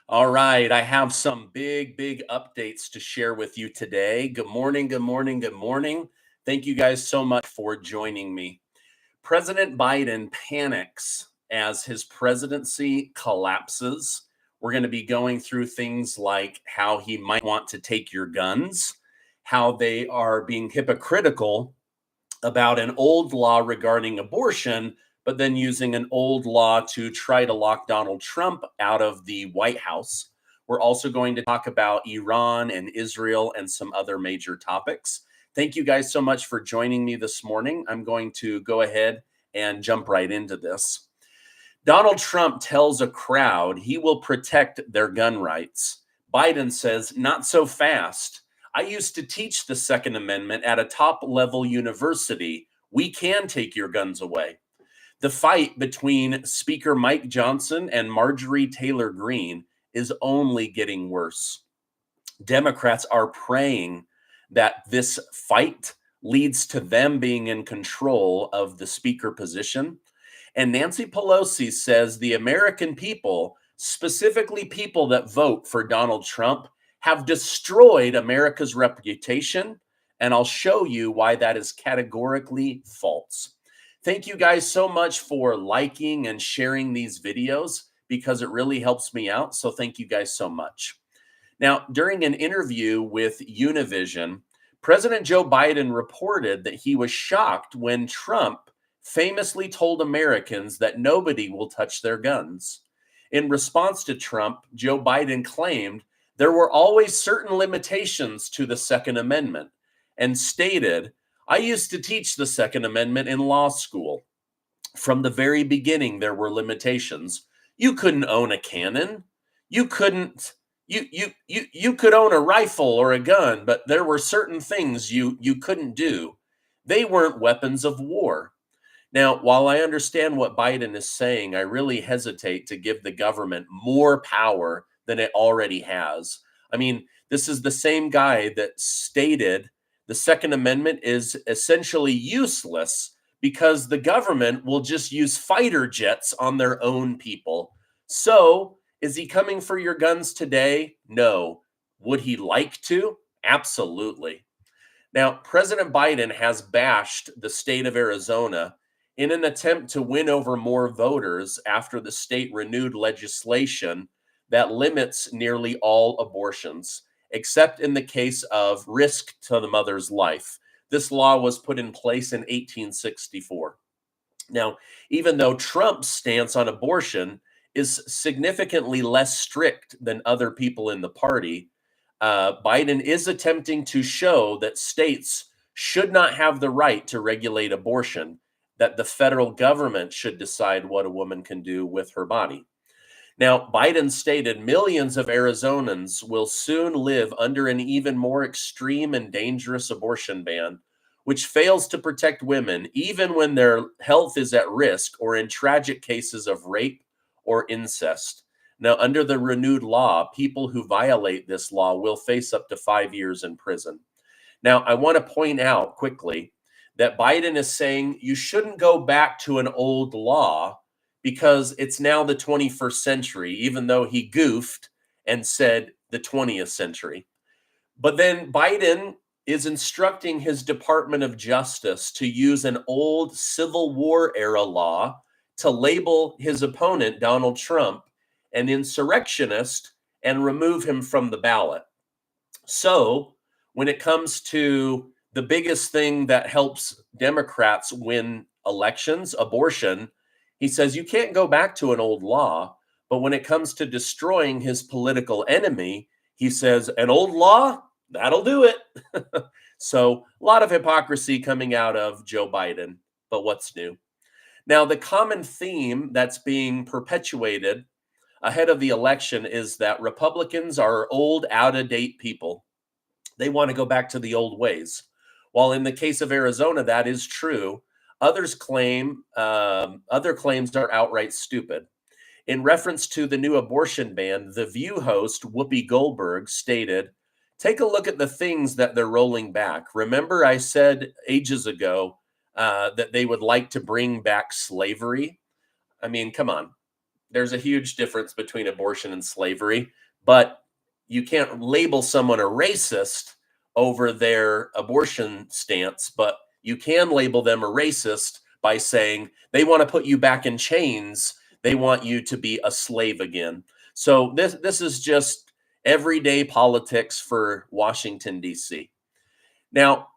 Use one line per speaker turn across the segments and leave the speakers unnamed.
All right, I have some big updates to share with you today. Good morning, good morning, good morning. Thank you guys so much for joining me. President Biden panics as his presidency collapses. We're going to be going through things like how he might want to take your guns, how they are being hypocritical about an old law regarding abortion, but then using an old law to try to lock Donald Trump out of the White House. We're also going to talk about Iran and Israel and some other major topics. Thank you guys so much for joining me this morning. I'm going to go ahead and jump right into this. Donald Trump tells a crowd he will protect their gun rights. Biden says, not so fast. I used to teach the Second Amendment at a top level university. We can take your guns away. The fight between Speaker Mike Johnson and Marjorie Taylor Greene is only getting worse. Democrats are praying that this fight leads to them being in control of the speaker position. And Nancy Pelosi says the American people, specifically people that vote for Donald Trump, have destroyed America's reputation. And I'll show you why that is categorically false. Thank you guys so much for liking and sharing these videos because it really helps me out. So thank you guys so much. Now, during an interview with Univision, President Joe Biden reported that he was shocked when Trump famously told Americans that nobody will touch their guns. In response to Trump, Joe Biden claimed there were always certain limitations to the Second Amendment and stated, I used to teach the Second Amendment in law school. From the very beginning, there were limitations. You couldn't own a cannon. You couldn't you could own a rifle or a gun, but there were certain things you couldn't do. They weren't weapons of war. Now, while I understand what Biden is saying, I really hesitate to give the government more power than it already has. I mean, this is the same guy that stated the Second Amendment is essentially useless because the government will just use fighter jets on their own people. So, is he coming for your guns today? No. Would he like to? Absolutely. Now, President Biden has bashed the state of Arizona in an attempt to win over more voters after the state renewed legislation that limits nearly all abortions, except in the case of risk to the mother's life. This law was put in place in 1864. Now, even though Trump's stance on abortion is significantly less strict than other people in the party, Biden is attempting to show that states should not have the right to regulate abortion, that the federal government should decide what a woman can do with her body. Now, Biden stated millions of Arizonans will soon live under an even more extreme and dangerous abortion ban, which fails to protect women even when their health is at risk or in tragic cases of rape or incest. Now, under the renewed law, people who violate this law will face up to 5 years in prison. Now, I want to point out quickly that Biden is saying you shouldn't go back to an old law because it's now the 21st century, even though he goofed and said the 20th century. But then Biden is instructing his Department of Justice to use an old Civil War era law to label his opponent, Donald Trump, an insurrectionist and remove him from the ballot. So when it comes to the biggest thing that helps Democrats win elections, abortion, he says you can't go back to an old law. But when it comes to destroying his political enemy, he says an old law, that'll do it. So a lot of hypocrisy coming out of Joe Biden. But what's new? Now, the common theme that's being perpetuated ahead of the election is that Republicans are old, out-of-date people. They want to go back to the old ways. While in the case of Arizona, that is true, other claims are outright stupid. In reference to the new abortion ban, The View host Whoopi Goldberg stated, take a look at the things that they're rolling back. Remember I said ages ago that they would like to bring back slavery? I mean, come on. there's a huge difference between abortion and slavery, but you can't label someone a racist over their abortion stance, but you can label them a racist by saying they want to put you back in chains. They want you to be a slave again. So this is just everyday politics for Washington, D.C. Now,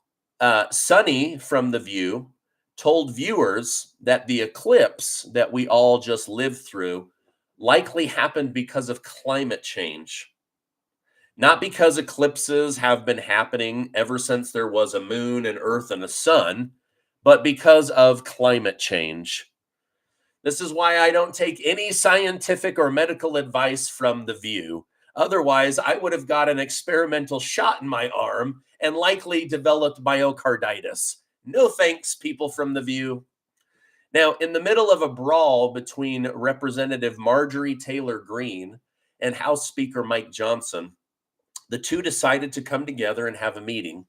Sonny from The View told viewers that the eclipse that we all just lived through likely happened because of climate change. Not because eclipses have been happening ever since there was a moon, an earth, and a sun, but because of climate change. This is why I don't take any scientific or medical advice from The View. Otherwise, I would have got an experimental shot in my arm and likely developed myocarditis. No thanks, people from The View. Now, in the middle of a brawl between Representative Marjorie Taylor Greene and House Speaker Mike Johnson, the two decided to come together and have a meeting.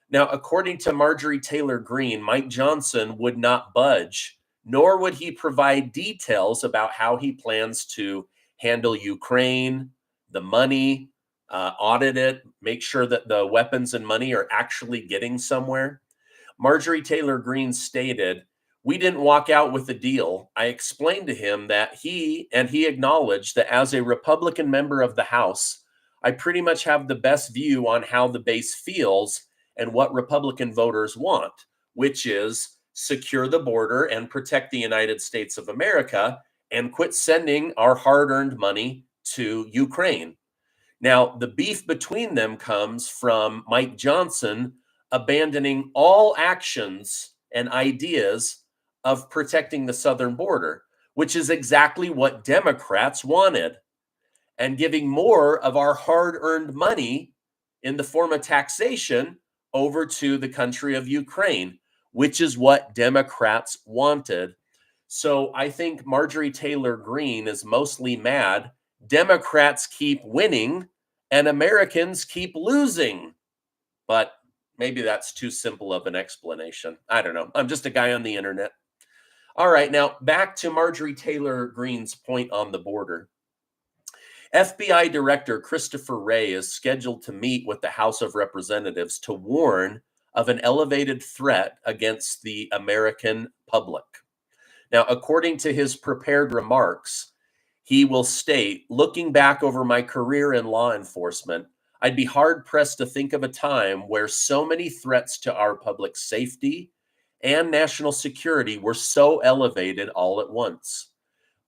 Now, according to Marjorie Taylor Greene, Mike Johnson would not budge, nor would he provide details about how he plans to handle Ukraine, the money, audit it, make sure that the weapons and money are actually getting somewhere. Marjorie Taylor Greene stated, "We didn't walk out with a deal. I explained to him that he acknowledged that as a Republican member of the House, I pretty much have the best view on how the base feels and what Republican voters want, which is secure the border and protect the United States of America and quit sending our hard-earned money to Ukraine." Now, the beef between them comes from Mike Johnson abandoning all actions and ideas of protecting the southern border, which is exactly what Democrats wanted, and giving more of our hard-earned money in the form of taxation over to the country of Ukraine, which is what Democrats wanted. So I think Marjorie Taylor Greene is mostly mad Democrats keep winning and Americans keep losing. But maybe that's too simple of an explanation. I don't know. I'm just a guy on the internet. All right, now back to Marjorie Taylor Greene's point on the border. FBI Director Christopher Wray is scheduled to meet with the House of Representatives to warn of an elevated threat against the American public. Now, according to his prepared remarks, he will state, "Looking back over my career in law enforcement, I'd be hard-pressed to think of a time where so many threats to our public safety and national security were so elevated all at once."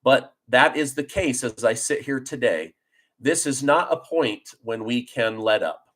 But that is the case as I sit here today. This is not a point when we can let up.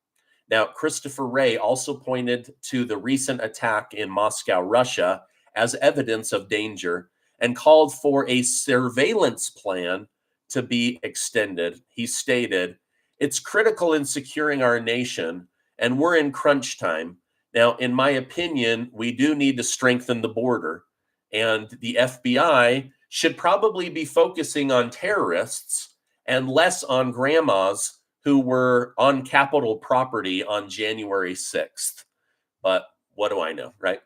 Now, Christopher Wray also pointed to the recent attack in Moscow, Russia, as evidence of danger and called for a surveillance plan to be extended. He stated, "It's critical in securing our nation, and we're in crunch time. Now, in my opinion, we do need to strengthen the border, and the FBI should probably be focusing on terrorists and less on grandmas who were on Capitol property on January 6th. But what do I know, right?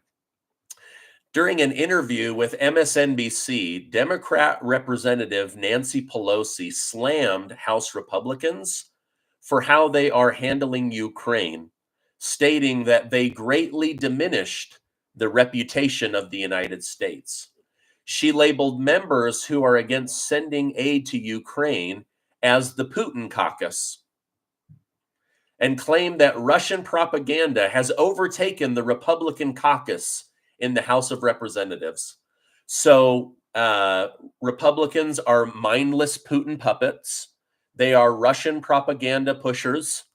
During an interview with MSNBC, Democrat Representative Nancy Pelosi slammed House Republicans for how they are handling Ukraine, stating that they greatly diminished the reputation of the United States. She labeled members who are against sending aid to Ukraine as the Putin caucus and claimed that Russian propaganda has overtaken the Republican caucus in the House of Representatives. So Republicans are mindless Putin puppets. They are Russian propaganda pushers,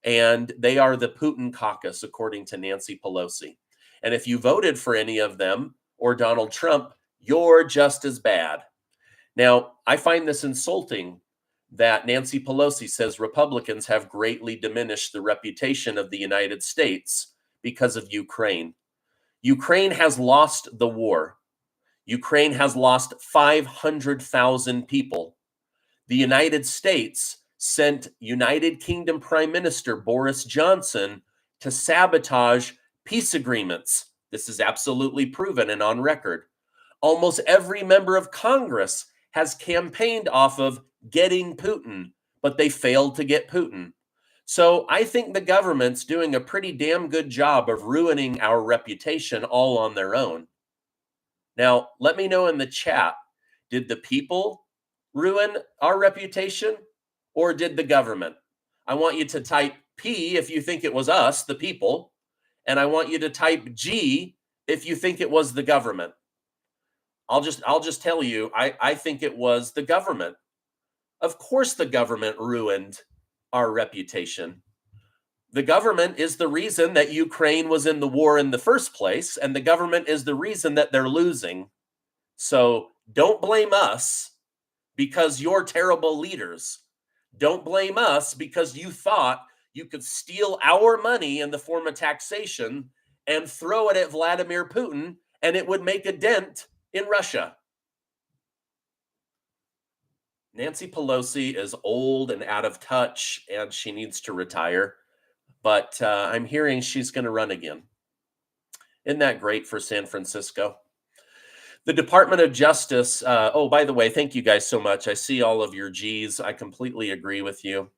and they are the Putin caucus, according to Nancy Pelosi. And if you voted for any of them or Donald Trump, you're just as bad. Now, I find this insulting that Nancy Pelosi says Republicans have greatly diminished the reputation of the United States because of Ukraine. Ukraine has lost the war. Ukraine has lost 500,000 people. The United States sent United Kingdom Prime Minister Boris Johnson to sabotage peace agreements. This is absolutely proven and on record. Almost every member of Congress has campaigned off of getting Putin, but they failed to get Putin. So I think the government's doing a pretty damn good job of ruining our reputation all on their own. Now, let me know in the chat, did the people ruin our reputation or did the government? I want you to type P if you think it was us, the people, and I want you to type G if you think it was the government. I'll just tell you, I think it was the government. Of course the government ruined our reputation. The government is the reason that Ukraine was in the war in the first place, and the government is the reason that they're losing. So don't blame us because you're terrible leaders. Don't blame us because you thought you could steal our money in the form of taxation and throw it at Vladimir Putin and it would make a dent in Russia. Nancy Pelosi is old and out of touch and she needs to retire. But I'm hearing she's going to run again. Isn't that great for San Francisco? The Department of Justice, oh, by the way, thank you guys so much. I see all of your G's. I completely agree with you.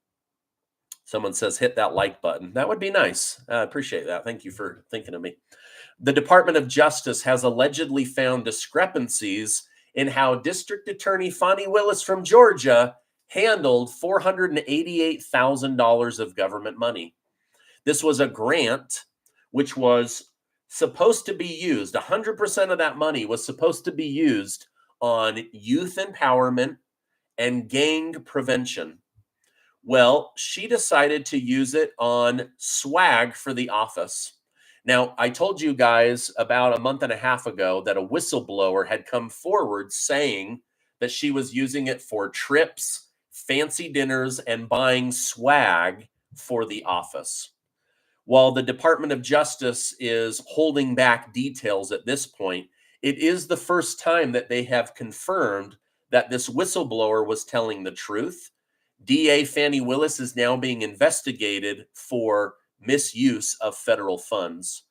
Someone says, hit that like button. That would be nice. I appreciate that. Thank you for thinking of me. The Department of Justice has allegedly found discrepancies in how District Attorney Fani Willis from Georgia handled $488,000 of government money. This was a grant which was supposed to be used. 100% of that money was supposed to be used on youth empowerment and gang prevention. Well, she decided to use it on swag for the office. Now, I told you guys about a month and a half ago that a whistleblower had come forward saying that she was using it for trips, fancy dinners, and buying swag for the office. While the Department of Justice is holding back details at this point, it is the first time that they have confirmed that this whistleblower was telling the truth. DA Fani Willis is now being investigated for misuse of federal funds.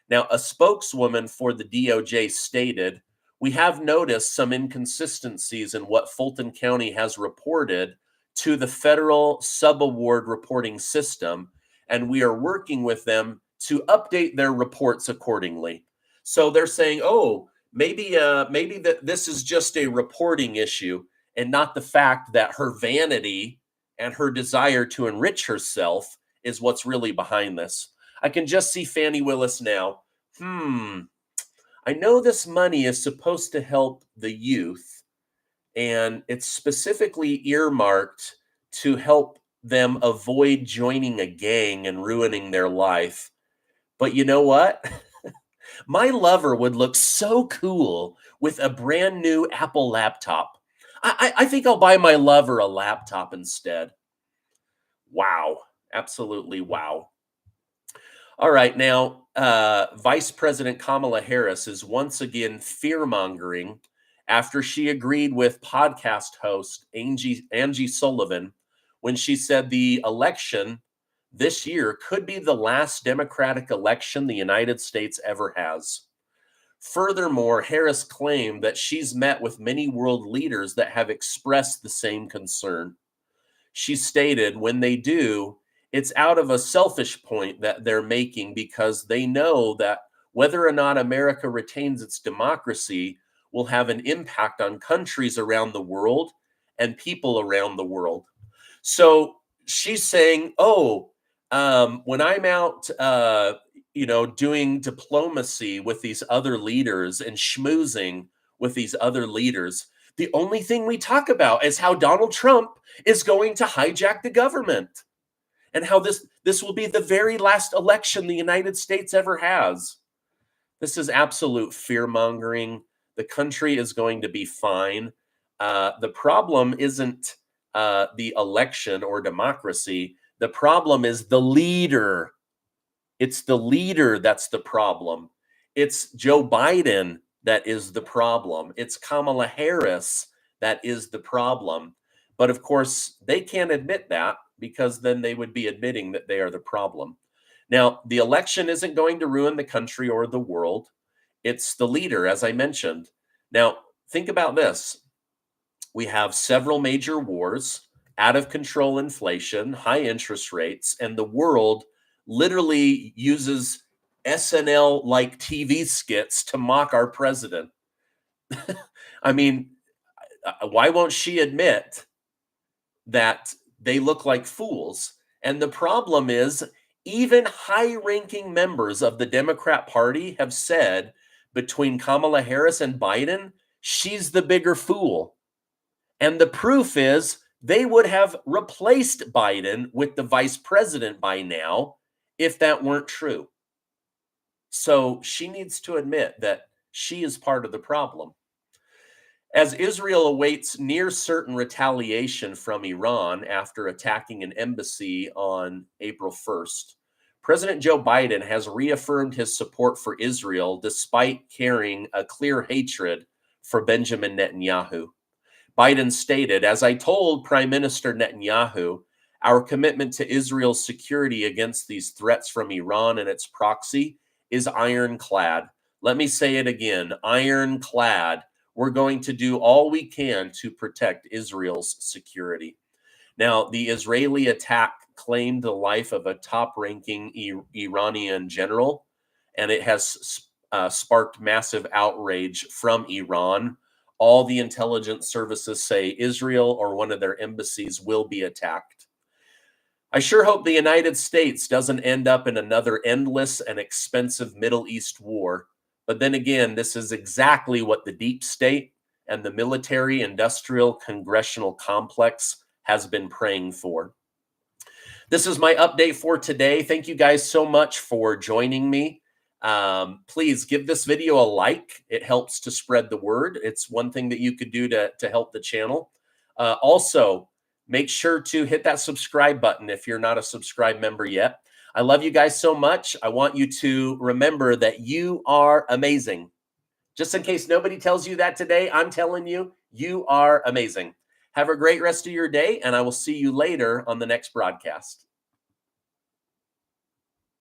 Now, a spokeswoman for the DOJ stated, "We have noticed some inconsistencies in what Fulton County has reported to the federal subaward reporting system, and we are working with them to update their reports accordingly." So they're saying, oh, maybe that this is just a reporting issue and not the fact that her vanity and her desire to enrich herself is what's really behind this. I can just see Fani Willis now. I know this money is supposed to help the youth, and it's specifically earmarked to help them avoid joining a gang and ruining their life. But you know what? My lover would look so cool with a brand new Apple laptop. I think I'll buy my lover a laptop instead. Wow. Absolutely wow. All right. Now, Vice President Kamala Harris is once again fear-mongering after she agreed with podcast host Angie Sullivan when she said the election this year could be the last Democratic election the United States ever has. Furthermore, Harris claimed that she's met with many world leaders that have expressed the same concern. She stated, when they do, it's out of a selfish point that they're making because they know that whether or not America retains its democracy will have an impact on countries around the world and people around the world. So she's saying, when I'm out, doing diplomacy with these other leaders and schmoozing with these other leaders, the only thing we talk about is how Donald Trump is going to hijack the government and how this will be the very last election the United States ever has. This is absolute fear-mongering. The country is going to be fine. The problem isn't the election or democracy. The problem is the leader. It's the leader that's the problem. It's Joe Biden that is the problem. It's Kamala Harris that is the problem. But of course, they can't admit that because then they would be admitting that they are the problem. Now, the election isn't going to ruin the country or the world. It's the leader, as I mentioned. Now, think about this. We have several major wars, out of control inflation, high interest rates, and the world literally uses SNL like TV skits to mock our president. I mean, why won't she admit that they look like fools? And the problem is, even high ranking members of the Democrat Party have said between Kamala Harris and Biden, she's the bigger fool. And the proof is they would have replaced Biden with the vice president by now if that weren't true. So she needs to admit that she is part of the problem. As Israel awaits near certain retaliation from Iran after attacking an embassy on April 1st, President Joe Biden has reaffirmed his support for Israel despite carrying a clear hatred for Benjamin Netanyahu. Biden stated, "As I told Prime Minister Netanyahu, our commitment to Israel's security against these threats from Iran and its proxy is ironclad." Let me say it again, ironclad. We're going to do all we can to protect Israel's security. Now, the Israeli attack claimed the life of a top-ranking Iranian general, and it has sparked massive outrage from Iran. All the intelligence services say Israel or one of their embassies will be attacked. I sure hope the United States doesn't end up in another endless and expensive Middle East war. But then again, this is exactly what the deep state and the military industrial congressional complex has been praying for. This is my update for today. Thank you guys so much for joining me. Please give this video a like. It helps to spread the word. It's one thing that you could do to help the channel. Also, make sure to hit that subscribe button if you're not a subscribe member yet. I love you guys so much. I want you to remember that you are amazing. Just in case nobody tells you that today, I'm telling you, you are amazing. Have a great rest of your day, and I will see you later on the next broadcast.